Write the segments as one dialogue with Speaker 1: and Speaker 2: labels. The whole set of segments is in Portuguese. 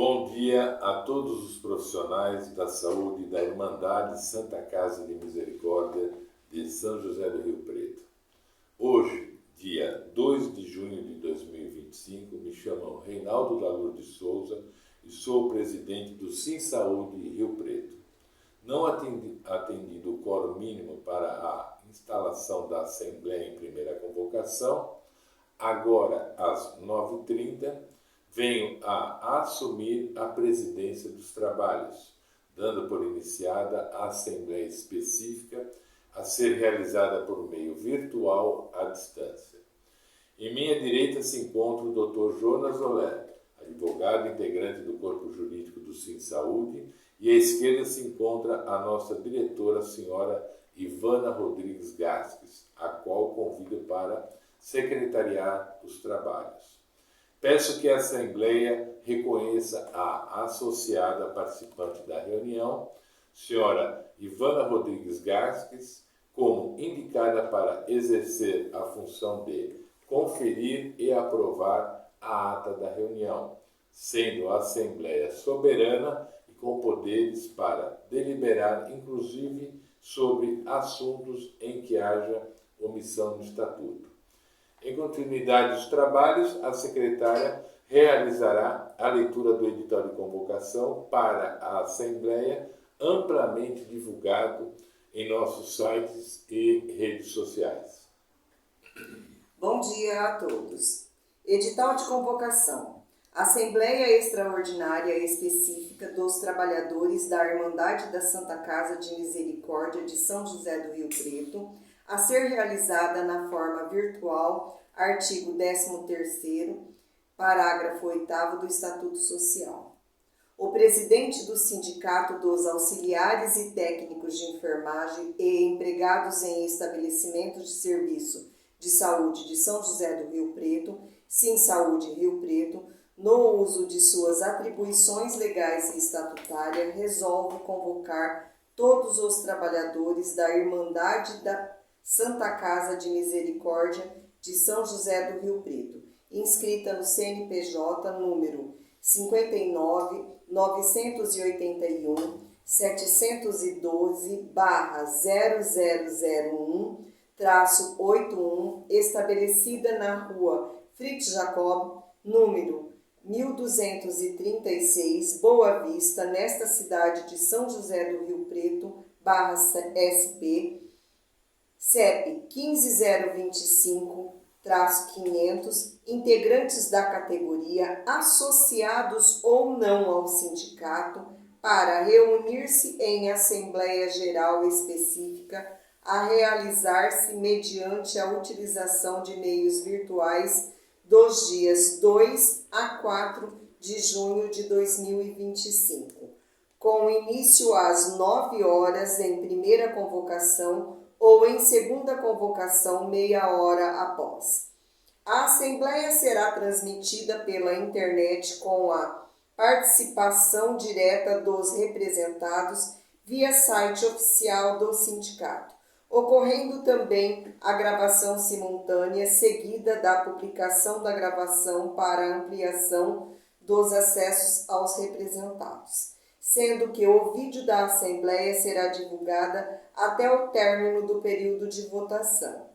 Speaker 1: Bom dia a todos os profissionais da saúde da Irmandade Santa Casa de Misericórdia de São José do Rio Preto. Hoje, dia 2 de junho de 2025, me chamo Reinaldo da Lourdes Souza e sou o presidente do Sim Saúde Rio Preto. Não atendido o quórum mínimo para a instalação da Assembleia em primeira convocação, agora às 9h30, venho a assumir a presidência dos trabalhos, dando por iniciada a Assembleia específica a ser realizada por meio virtual à distância. Em minha direita se encontra o Dr. Jonas Olé, advogado integrante do Corpo Jurídico do Sim Saúde, e à esquerda se encontra a nossa diretora, a senhora Ivana Rodrigues Gasques, a qual convido para secretariar os trabalhos. Peço que a Assembleia reconheça a associada participante da reunião, senhora Ivana Rodrigues Gasques, como indicada para exercer a função de conferir e aprovar a ata da reunião, sendo a Assembleia soberana e com poderes para deliberar, inclusive, sobre assuntos em que haja omissão no Estatuto. Em continuidade dos trabalhos, a secretária realizará a leitura do edital de convocação para a Assembleia, amplamente divulgado em nossos sites e redes sociais.
Speaker 2: Bom dia a todos. Edital de convocação. Assembleia Extraordinária Específica dos Trabalhadores da Irmandade da Santa Casa de Misericórdia de São José do Rio Preto, a ser realizada na forma virtual, artigo 13º, parágrafo 8º do Estatuto Social. O presidente do Sindicato dos Auxiliares e Técnicos de Enfermagem e empregados em estabelecimentos de serviço de saúde de São José do Rio Preto, Sim Saúde Rio Preto, no uso de suas atribuições legais e estatutárias, resolve convocar todos os trabalhadores da Irmandade da Santa Casa de Misericórdia de São José do Rio Preto, inscrita no CNPJ número 59.981-712/0001-81, estabelecida na rua Fritz Jacob, número 1236, Boa Vista, nesta cidade de São José do Rio Preto, /SP, CEP 15025-500, integrantes da categoria, associados ou não ao sindicato, para reunir-se em Assembleia Geral específica a realizar-se mediante a utilização de meios virtuais dos dias 2 a 4 de junho de 2025, com início às 9 horas em primeira convocação ou em segunda convocação meia hora após. A Assembleia será transmitida pela internet com a participação direta dos representados via site oficial do sindicato, ocorrendo também a gravação simultânea seguida da publicação da gravação para ampliação dos acessos aos representados, sendo que o vídeo da Assembleia será divulgada até o término do período de votação.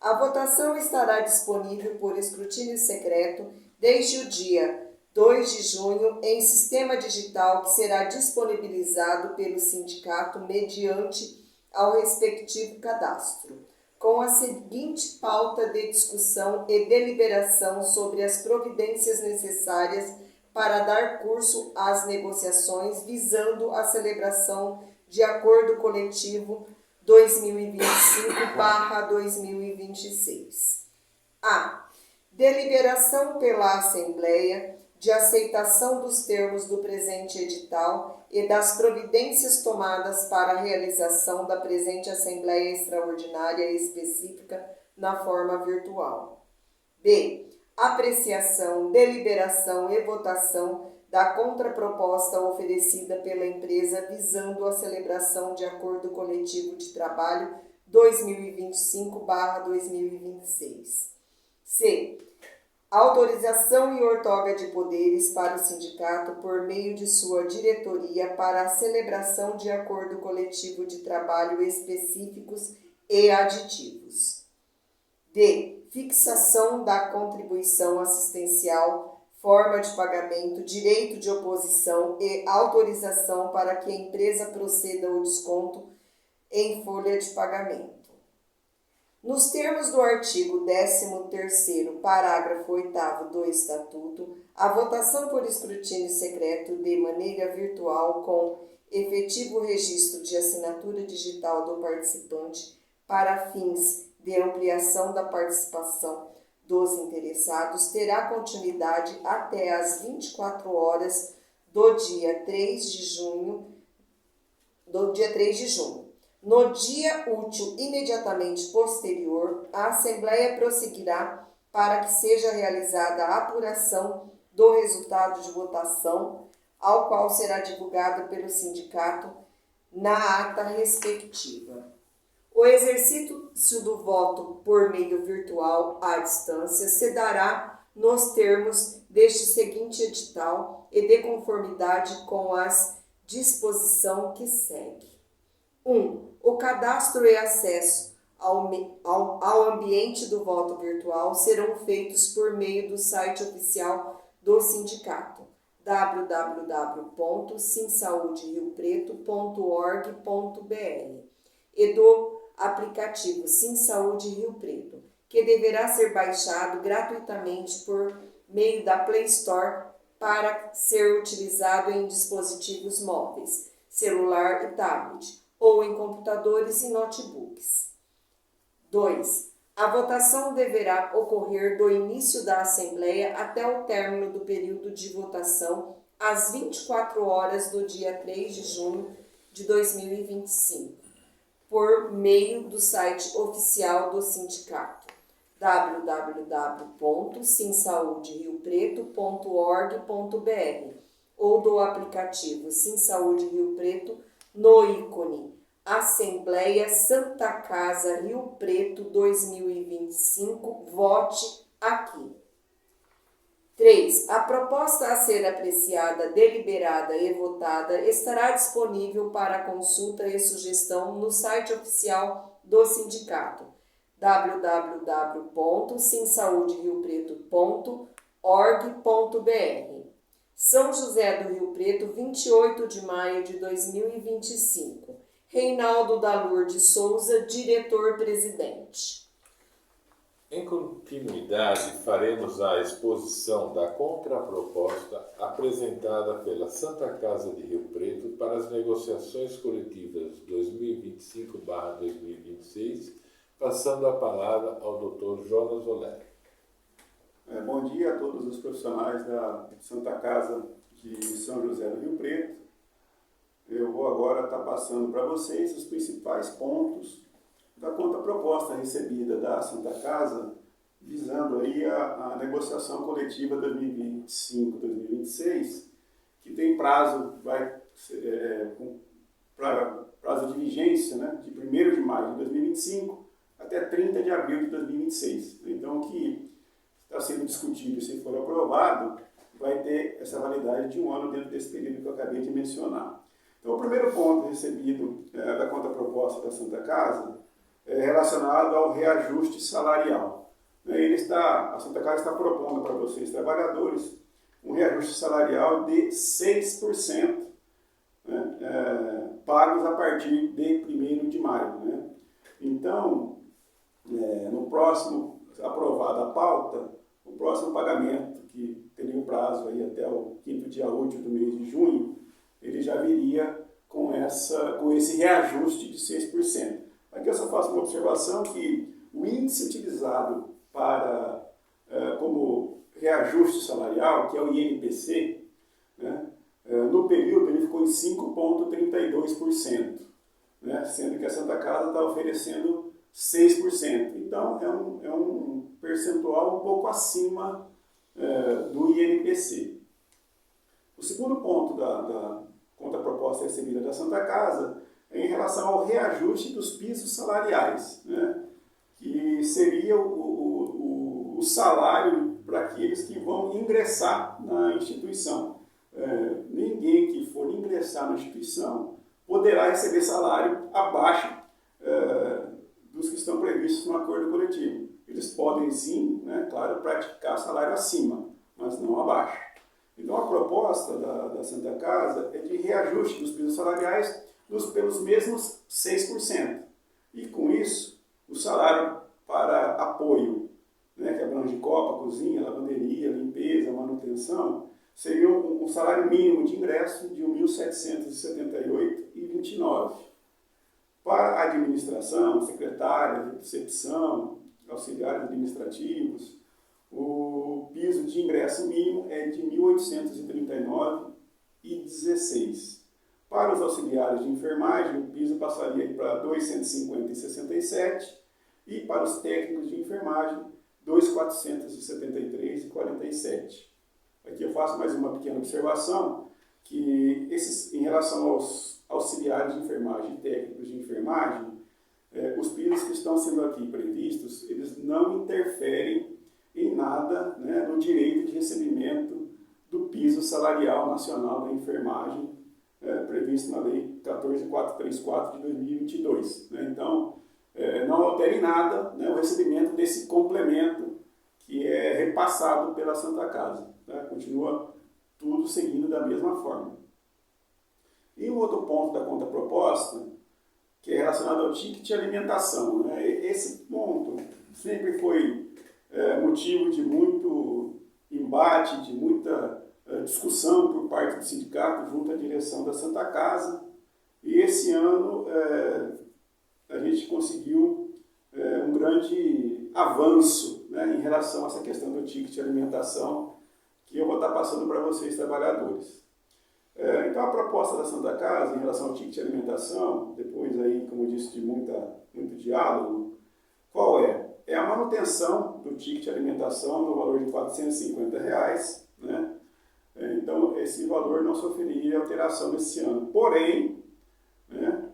Speaker 2: A votação estará disponível por escrutínio secreto desde o dia 2 de junho em sistema digital que será disponibilizado pelo sindicato mediante ao respectivo cadastro, com a seguinte pauta de discussão e deliberação sobre as providências necessárias para dar curso às negociações visando a celebração de acordo coletivo 2025/2026. A. Deliberação pela Assembleia de aceitação dos termos do presente edital e das providências tomadas para a realização da presente Assembleia Extraordinária específica na forma virtual. B. Apreciação, deliberação e votação da contraproposta oferecida pela empresa visando a celebração de acordo coletivo de trabalho 2025/2026. C. autorização e outorga de poderes para o sindicato por meio de sua diretoria para a celebração de acordo coletivo de trabalho específicos e aditivos. D. Fixação da contribuição assistencial, forma de pagamento, direito de oposição e autorização para que a empresa proceda ao desconto em folha de pagamento. Nos termos do artigo 13º, parágrafo 8º do Estatuto, a votação por escrutínio secreto de maneira virtual com efetivo registro de assinatura digital do participante para fins de ampliação da participação dos interessados terá continuidade até às 24 horas do dia 3 de junho. No dia útil imediatamente posterior, a Assembleia prosseguirá para que seja realizada a apuração do resultado de votação, ao qual será divulgado pelo sindicato na ata respectiva. O exercício do voto por meio virtual à distância se dará nos termos deste seguinte edital e de conformidade com as disposição que segue. 1. O cadastro e acesso ao ambiente do voto virtual serão feitos por meio do site oficial do sindicato, www.simsauderiopreto.org.br, e do aplicativo Sim Saúde Rio Preto, que deverá ser baixado gratuitamente por meio da Play Store para ser utilizado em dispositivos móveis, celular e tablet, ou em computadores e notebooks. 2. A votação deverá ocorrer do início da Assembleia até o término do período de votação, às 24 horas do dia 3 de junho de 2025, por meio do site oficial do sindicato, www.simsauderiopreto.org.br, ou do aplicativo Sim Saúde Rio Preto no ícone Assembleia Santa Casa Rio Preto 2025, vote aqui. 3. A proposta a ser apreciada, deliberada e votada estará disponível para consulta e sugestão no site oficial do sindicato, www.simsauderiopreto.org.br. São José do Rio Preto, 28 de maio de 2025. Reinaldo da Lourdes Souza, diretor-presidente.
Speaker 1: Em continuidade, faremos a exposição da contraproposta apresentada pela Santa Casa de Rio Preto para as negociações coletivas 2025/2026, passando a palavra ao Dr. Jonas Oller.
Speaker 3: Bom dia a todos os profissionais da Santa Casa de São José do Rio Preto. Eu vou agora estar passando para vocês os principais pontos da contraproposta recebida da Santa Casa, visando aí a negociação coletiva 2025-2026, que tem prazo, prazo de vigência, né, de 1º de maio de 2025 até 30 de abril de 2026. Então, o que está sendo discutido, se for aprovado, vai ter essa validade de 1 ano dentro desse período que eu acabei de mencionar. Então, o primeiro ponto recebido da contraproposta da Santa Casa é relacionado ao reajuste salarial. A Santa Casa está propondo para vocês, trabalhadores, um reajuste salarial de 6%, pagos a partir de 1º de maio. Né? Então, no próximo, aprovada a pauta, o próximo pagamento, que teria um prazo aí até o 5º dia útil do mês de junho, ele já viria com esse reajuste de 6%. Aqui eu só faço uma observação que o índice utilizado como reajuste salarial, que é o INPC, né, no período ele ficou em 5,32%, né, sendo que a Santa Casa está oferecendo 6%. Então, é um percentual um pouco acima do INPC. O segundo ponto da contraproposta recebida da Santa Casa é em relação ao reajuste dos pisos salariais, né, que seria o salário para aqueles que vão ingressar na instituição. Ninguém que for ingressar na instituição poderá receber salário abaixo dos que estão previstos no acordo coletivo. Eles podem sim, né, claro, praticar salário acima, mas não abaixo. Então a proposta da Santa Casa é de reajuste dos pisos salariais pelos mesmos 6%. E com isso, o salário para apoio, né, que abrange copa, cozinha, lavanderia, limpeza, manutenção, seria um salário mínimo de ingresso de R$ 1.778,29. Para a administração, secretária, recepção, auxiliares administrativos, o piso de ingresso mínimo é de R$ 1.839,16. Para os auxiliares de enfermagem, o piso passaria para R$ 250,67 e para os técnicos de enfermagem, R$ 2.473,47. Aqui eu faço mais uma pequena observação, que em relação aos auxiliares de enfermagem e técnicos de enfermagem, os pisos que estão sendo aqui previstos, eles não interferem em nada, né, no direito de recebimento do piso salarial nacional da enfermagem, previsto na Lei 14.434 de 2022. Né? Então, não altera em nada, né, o recebimento desse complemento que é repassado pela Santa Casa. Tá? Continua tudo seguindo da mesma forma. E um outro ponto da contraproposta, que é relacionado ao ticket de alimentação. Né? Esse ponto sempre foi motivo de muito embate, de muita discussão por parte do sindicato junto à direção da Santa Casa. E esse ano a gente conseguiu um grande avanço, né, em relação a essa questão do ticket de alimentação, que eu vou estar passando para vocês, trabalhadores. Então, a proposta da Santa Casa em relação ao ticket de alimentação, depois aí, como eu disse, de muito diálogo, qual é? É a manutenção do ticket de alimentação no valor de R$ 450, né? Então, esse valor não sofreria alteração nesse ano. Porém, né,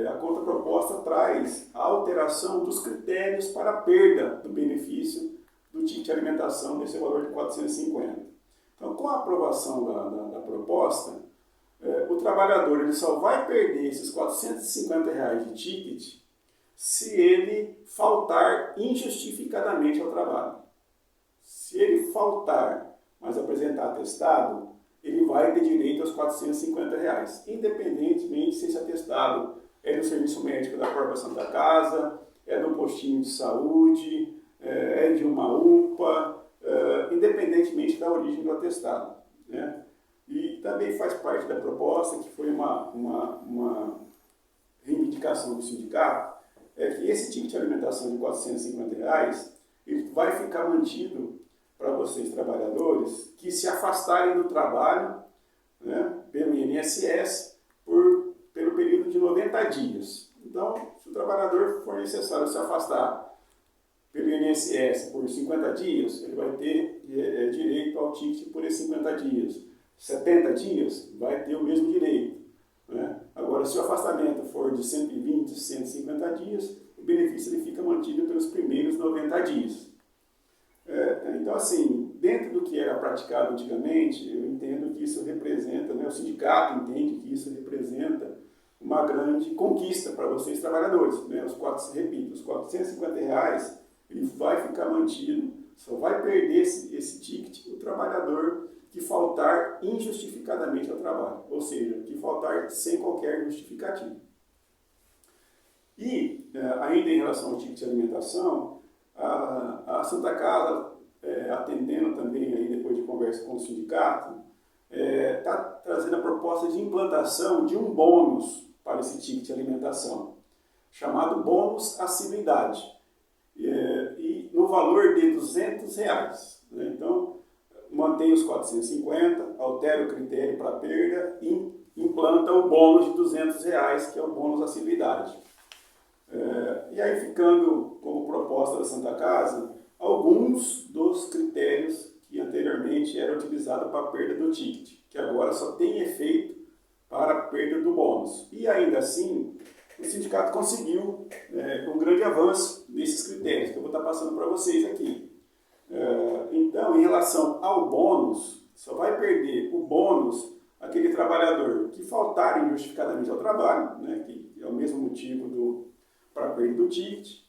Speaker 3: a contraproposta traz a alteração dos critérios para a perda do benefício do ticket de alimentação nesse valor de 450. Então, com a aprovação da proposta, o trabalhador ele só vai perder esses R$ 450 de ticket se ele faltar injustificadamente ao trabalho. Se ele faltar, mas apresentar atestado, ele vai ter direito aos R$ 450, independentemente se esse atestado é do serviço médico da própria Santa Casa, é do postinho de saúde, é de uma UPA, independentemente da origem do atestado. Né? E também faz parte da proposta, que foi uma reivindicação do sindicato, que esse ticket de alimentação de R$ 450 ele vai ficar mantido para vocês, trabalhadores, que se afastarem do trabalho, né, pelo INSS pelo período de 90 dias. Então, se o trabalhador for necessário se afastar pelo INSS por 50 dias, ele vai ter direito ao ticket por esses 50 dias. 70 dias, vai ter o mesmo direito. Né? Agora, se o afastamento for de 120, 150 dias, o benefício ele fica mantido pelos primeiros 90 dias. Então, assim, dentro do que era praticado antigamente, eu entendo que isso representa, né, o sindicato entende que isso representa uma grande conquista para vocês, trabalhadores. Né? Os R$ 450 ele vai ficar mantido, só vai perder esse ticket o trabalhador que faltar injustificadamente ao trabalho, ou seja, que faltar sem qualquer justificativa. E, ainda em relação ao ticket de alimentação, a Santa Casa, atendendo também, aí, depois de conversa com o sindicato, está trazendo a proposta de implantação de um bônus para esse ticket de alimentação, chamado bônus assiduidade, e no valor de R$ 200. Né? Então, mantém os 450, altera o critério para perda e implanta o bônus de R$ 200, que é o bônus assiduidade. E aí, ficando como proposta da Santa Casa, alguns dos critérios que anteriormente eram utilizados para a perda do ticket, que agora só tem efeito para a perda do bônus. E ainda assim, o sindicato conseguiu um grande avanço nesses critérios, que eu vou estar passando para vocês aqui. Então, em relação ao bônus, só vai perder o bônus aquele trabalhador que faltar injustificadamente ao trabalho, né, que é o mesmo motivo para a perda do ticket.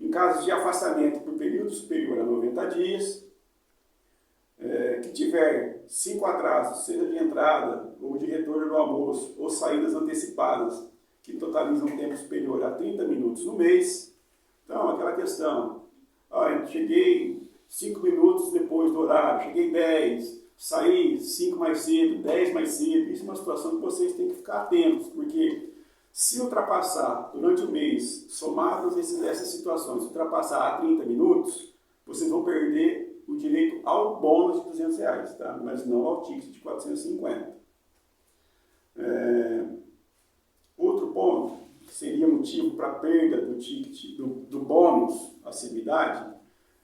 Speaker 3: Em casos de afastamento por período superior a 90 dias, que tiver 5 atrasos, seja de entrada ou de retorno do almoço, ou saídas antecipadas, que totalizam um tempo superior a 30 minutos no mês. Então, aquela questão, cheguei 5 minutos depois do horário, cheguei 10, saí 5 mais cedo, 10 mais cedo. Isso é uma situação que vocês têm que ficar atentos, porque se ultrapassar durante o mês, somados essas situações, ultrapassar a 30 minutos, vocês vão perder o direito ao bônus de R$200, tá? Mas não ao ticket de 450. Outro ponto que seria motivo para perda do ticket, do bônus assiduidade,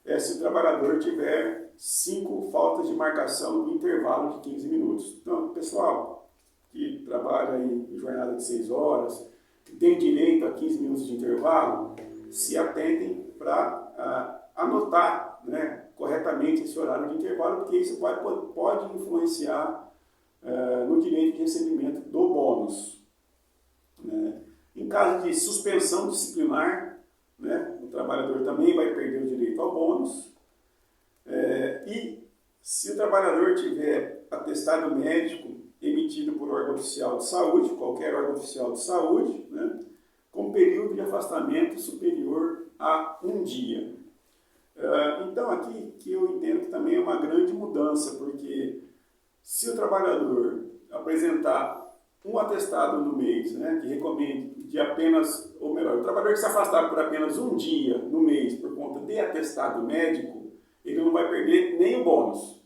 Speaker 3: é se o trabalhador tiver 5 faltas de marcação no intervalo de 15 minutos. Então, pessoal que trabalha em jornada de 6 horas, que tem direito a 15 minutos de intervalo, se atentem para anotar, né, corretamente esse horário de intervalo, porque isso pode influenciar no direito de recebimento do bônus. Né? Em caso de suspensão disciplinar, né, o trabalhador também vai perder o direito ao bônus. E se o trabalhador tiver atestado médico emitido por órgão oficial de saúde, qualquer órgão oficial de saúde, né, com período de afastamento superior a 1 dia. Então, aqui que eu entendo que também é uma grande mudança, porque se o trabalhador apresentar um atestado no mês, né, que recomende de apenas, ou melhor, o trabalhador que se afastar por apenas 1 dia no mês por conta de atestado médico, ele não vai perder nem o bônus.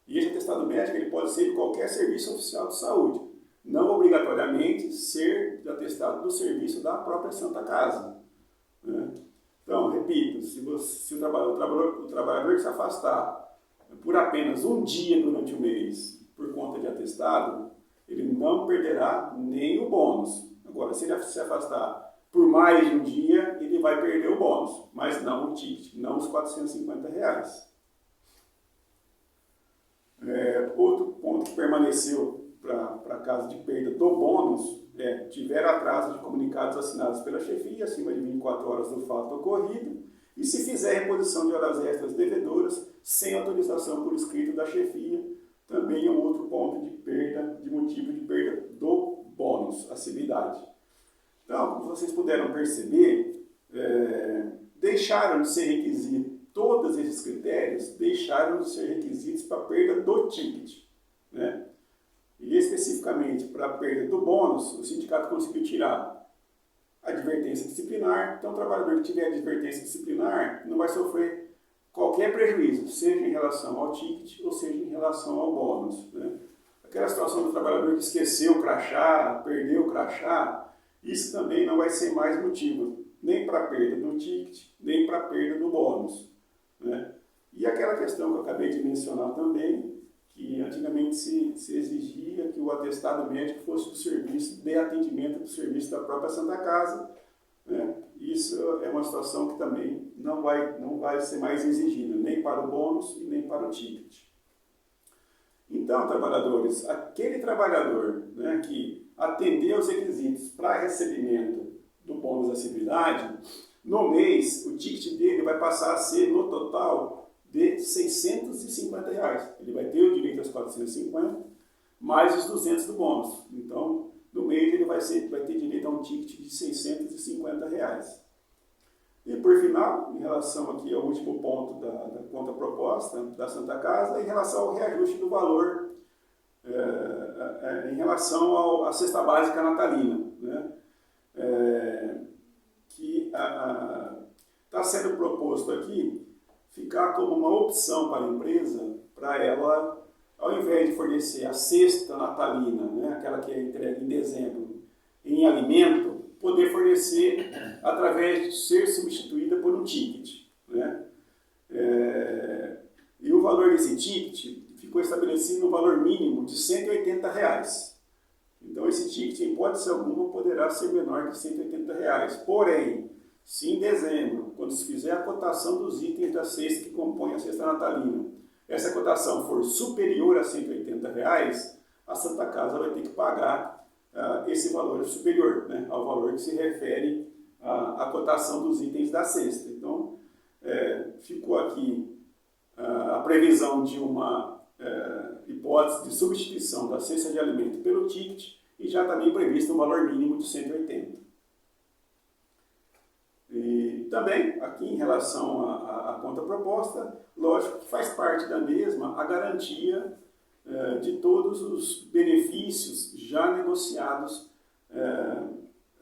Speaker 3: E esse atestado médico ele pode ser de qualquer serviço oficial de saúde, não obrigatoriamente ser atestado do serviço da própria Santa Casa. Né? Então, repito, se o trabalhador que se afastar por apenas 1 dia durante o mês por conta de atestado, ele não perderá nem o bônus. Agora, se ele se afastar por mais de 1 dia, ele vai perder o bônus, mas não o ticket, não os R$450. Outro ponto que permaneceu para caso de perda do bônus tiver atraso de comunicados assinados pela chefia acima de 24 horas do fato ocorrido e se fizer reposição de horas extras devedoras sem autorização por escrito da chefia, também é um outro ponto de perda, de motivo de perda do bônus, assiduidade. Então, como vocês puderam perceber, deixaram de ser requisito, todos esses critérios deixaram de ser requisitos para a perda do ticket. Né? E especificamente para a perda do bônus, o sindicato conseguiu tirar a advertência disciplinar. Então, o trabalhador que tiver advertência disciplinar não vai sofrer qualquer prejuízo, seja em relação ao ticket ou seja em relação ao bônus. Né? Aquela situação do trabalhador que esqueceu o crachá, perdeu o crachá, isso também não vai ser mais motivo, nem para a perda do ticket, nem para a perda do bônus. Né? E aquela questão que eu acabei de mencionar também, que antigamente se exigia que o atestado médico fosse do serviço de atendimento do serviço da própria Santa Casa. Né? Isso é uma situação que também não vai ser mais exigida, nem para o bônus e nem para o ticket. Então, trabalhadores, aquele trabalhador, né, que atendeu os requisitos para recebimento do bônus assiduidade, no mês, o ticket dele vai passar a ser, no total, de R$650. Ele vai ter o direito aos 450, mais os 200 do bônus. Então, no mês, ele vai ter direito a um ticket de R$650. E, por final, em relação aqui ao último ponto da conta proposta da Santa Casa, em relação ao reajuste do valor em relação à cesta básica natalina, né? Que está sendo proposto aqui ficar como uma opção para a empresa, para ela, ao invés de fornecer a cesta natalina, né, aquela que é entregue em dezembro, em alimento, poder fornecer através de ser substituída por um ticket. Né? E o valor desse ticket ficou estabelecido no valor mínimo de R$180. Então esse ticket, em hipótese alguma, poderá ser menor que R$180. Porém, se em dezembro, quando se fizer a cotação dos itens da cesta que compõem a cesta natalina, essa cotação for superior a R$180, a Santa Casa vai ter que pagar esse valor superior, né, ao valor que se refere à cotação dos itens da cesta. Então, ficou aqui a previsão de uma hipótese de substituição da cesta de alimento pelo ticket e já também previsto um valor mínimo de 180. E também, aqui em relação à conta proposta, lógico que faz parte da mesma a garantia de todos os benefícios já negociados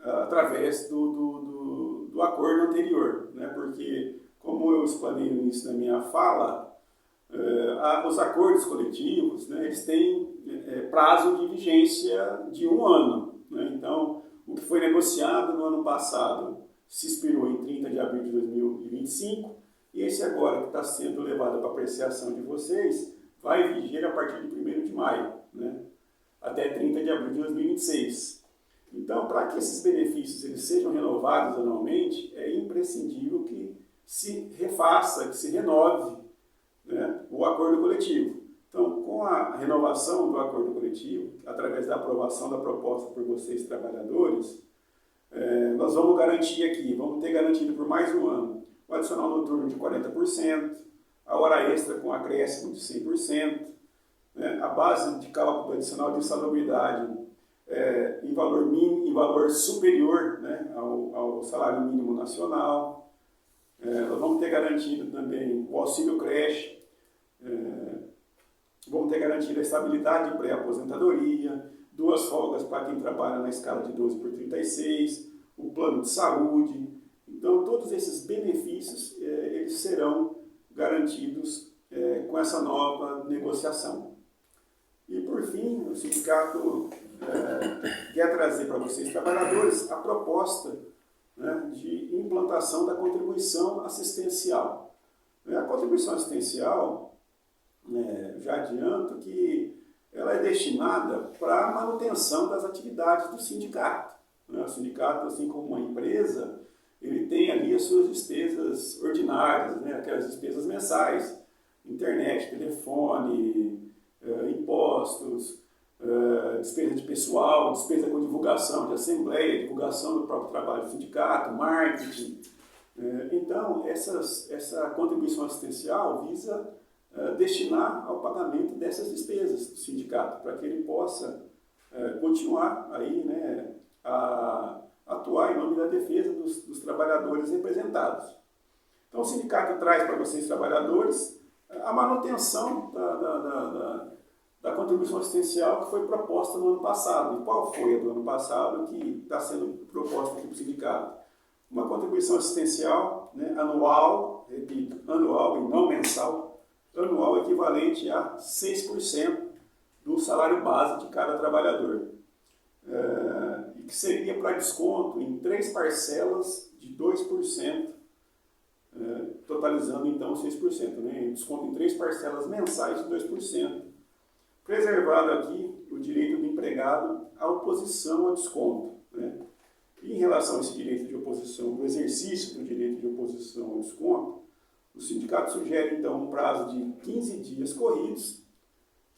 Speaker 3: através do acordo anterior, né? Porque, como eu explanei no início da minha fala, os acordos coletivos, né, eles têm prazo de vigência de 1 ano. Né? Então, o que foi negociado no ano passado se expirou em 30 de abril de 2025 e esse agora que está sendo levado para apreciação de vocês vai viger a partir de 1º de maio, né, até 30 de abril de 2026. Então, para que esses benefícios eles sejam renovados anualmente, é imprescindível que se refaça, que se renove, né, o acordo coletivo. Então, com a renovação do acordo coletivo, através da aprovação da proposta por vocês, trabalhadores, nós vamos garantir aqui, vamos ter garantido por mais um ano, o adicional noturno de 40%, a hora extra com acréscimo de 100%, né, a base de cálculo adicional de insalubridade em valor superior, né, ao salário mínimo nacional. Nós vamos ter garantido também o auxílio creche, vamos ter garantido a estabilidade de pré-aposentadoria, 2 folgas para quem trabalha na escala de 12 por 36, o plano de saúde. Então, todos esses benefícios eles serão garantidos com essa nova negociação. E, por fim, o sindicato quer trazer para vocês, trabalhadores, a proposta, né, de implantação da contribuição assistencial. A contribuição assistencial, já adianto que ela é destinada para a manutenção das atividades do sindicato. O sindicato, assim como uma empresa, ele tem ali as suas despesas ordinárias, né, aquelas despesas mensais, internet, telefone, impostos, despesa de pessoal, despesa com divulgação de assembleia, divulgação do próprio trabalho do sindicato, marketing. Então, essa contribuição assistencial visa destinar ao pagamento dessas despesas do sindicato, para que ele possa continuar aí, né, a atuar em nome da defesa dos trabalhadores representados. Então, o sindicato traz para vocês, trabalhadores, a manutenção da contribuição assistencial que foi proposta no ano passado. E qual foi a do ano passado que está sendo proposta aqui para o sindicato? Uma contribuição assistencial, né, anual, repito, anual e não mensal, anual equivalente a 6% do salário base de cada trabalhador. E que seria para desconto em 3 parcelas de 2%, totalizando então 6%, né? Desconto em 3 parcelas mensais de 2%. Preservado aqui o direito do empregado à oposição ao desconto, né? E em relação a esse direito de oposição, o exercício do direito de oposição ao desconto, o sindicato sugere então um prazo de 15 dias corridos,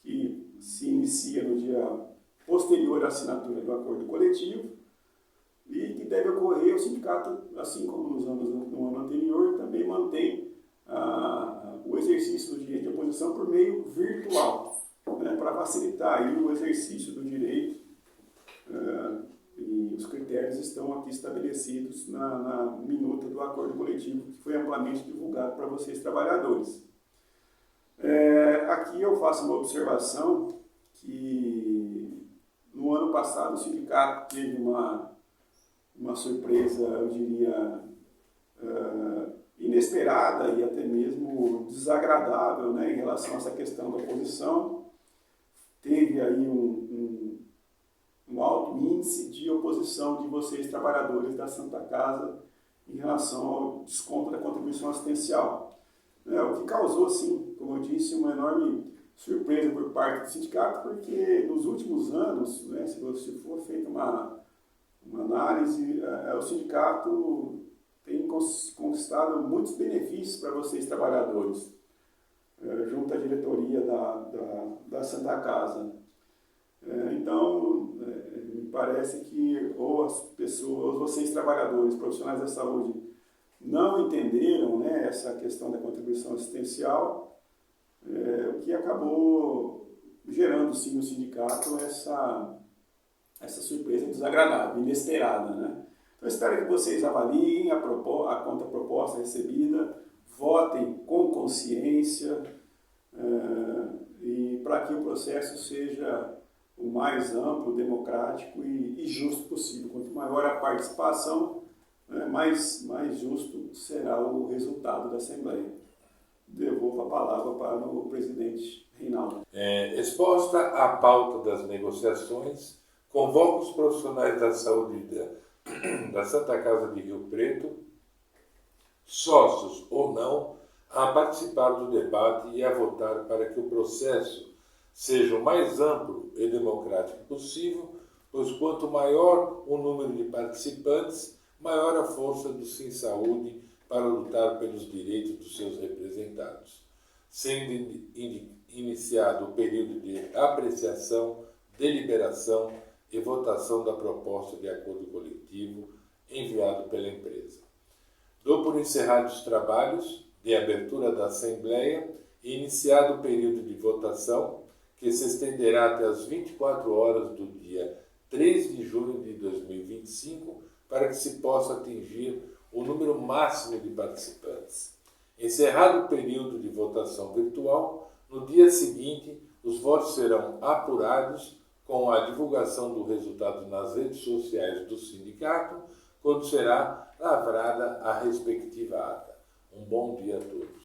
Speaker 3: que se inicia no dia posterior à assinatura do acordo coletivo, e que deve ocorrer, o sindicato, assim como no ano anterior, também mantém o exercício do direito de oposição por meio virtual, né, para facilitar aí o exercício do direito, e os critérios estão aqui estabelecidos na minuta do acordo coletivo, que foi amplamente divulgado para vocês, trabalhadores. Aqui eu faço uma observação que no ano passado o sindicato teve uma surpresa, eu diria, inesperada e até mesmo desagradável, né, em relação a essa questão da oposição. Teve aí um alto índice de oposição de vocês, trabalhadores da Santa Casa, em relação ao desconto da contribuição assistencial. O que causou, assim, como eu disse, uma enorme surpresa por parte do sindicato, porque nos últimos anos, né, se for feita uma análise, o sindicato tem conquistado muitos benefícios para vocês, trabalhadores, junto à diretoria da Santa Casa. Então, me parece que ou as pessoas, vocês trabalhadores, profissionais da saúde, não entenderam, né, essa questão da contribuição assistencial, o que acabou gerando, sim, no sindicato essa surpresa desagradável, inesperada, né? Então, espero que vocês avaliem a contraproposta recebida, votem com consciência, e para que o processo seja o mais amplo, democrático e justo possível. Quanto maior a participação, mais justo será o resultado da Assembleia. Devolvo a palavra para o presidente Reinaldo.
Speaker 1: Exposta a pauta das negociações, convoco os profissionais da saúde da Santa Casa de Rio Preto, sócios ou não, a participar do debate e a votar para que o processo seja o mais amplo e democrático possível, pois quanto maior o número de participantes, maior a força do Sim Saúde para lutar pelos direitos dos seus representados, sendo iniciado o período de apreciação, deliberação e votação da proposta de acordo coletivo enviado pela empresa. Dou por encerrados os trabalhos de abertura da Assembleia e iniciado o período de votação, que se estenderá até as 24 horas do dia 3 de junho de 2025, para que se possa atingir o número máximo de participantes. Encerrado o período de votação virtual, no dia seguinte, os votos serão apurados com a divulgação do resultado nas redes sociais do sindicato, quando será lavrada a respectiva ata. Um bom dia a todos.